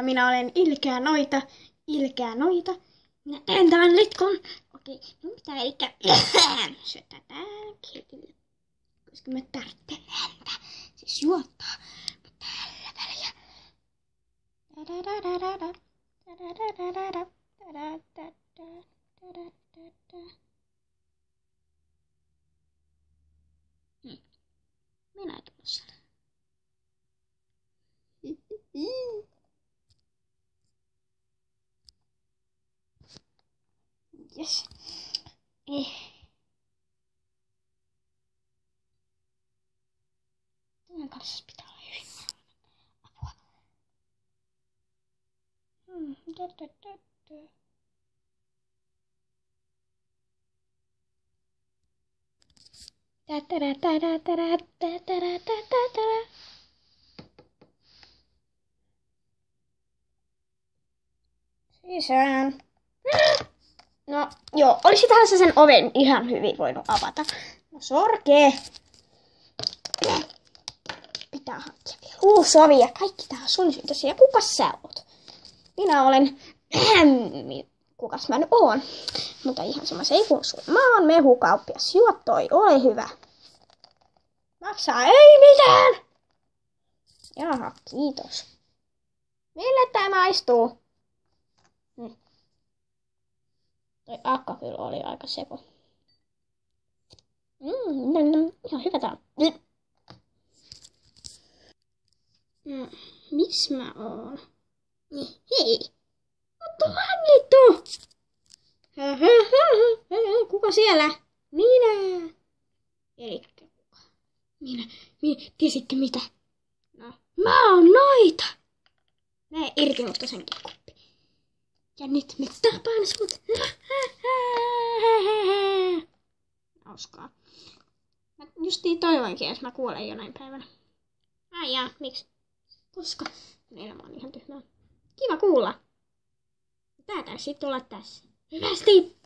Minä olen ilkeä noita. Ilkeä noita. Minä teen tämän letkon. Okei, no mitä eikä syötetään ketille. Koska mä tarvitsen häntä. Siis juottaa. Tällä väliä. Minä tulen sieltä. Yes. Tämän kanssa pitää olla hyvin apua. Sisään. No joo, olisithan se sen oven ihan hyvin voinut avata. No sorkee. Pitää hankkia vielä uusi ovi ja kaikki tää on sun syytäsi. Ja kukas sä oot? Minä olen... Kukas mä nyt oon? Mutta ihan sama se ei kuulu sulle. Mä oon mehukauppias. Juo toi, ole hyvä. Maksaa ei mitään. Jaha, kiitos. Mille tää maistuu? Toi akka kyllä oli aika sepo. Ihan hyvä tää on. Miss mä oon? Hei! Otto Magnito! Kuka siellä? Minä! Elikkä kuka? Minä. Tiesitkö mitä? No, mä oon noita! Näin irti mutta senkin kuppi. Ja nyt me tapaan sut. Hauskaa. Mä justiin toivoinkin, että mä kuolen jonain päivänä. Ai jaa, miksi? Koska elämä on ihan tyhmää. Kiva kuulla. Tää taisi olla tässä. Hyvästi!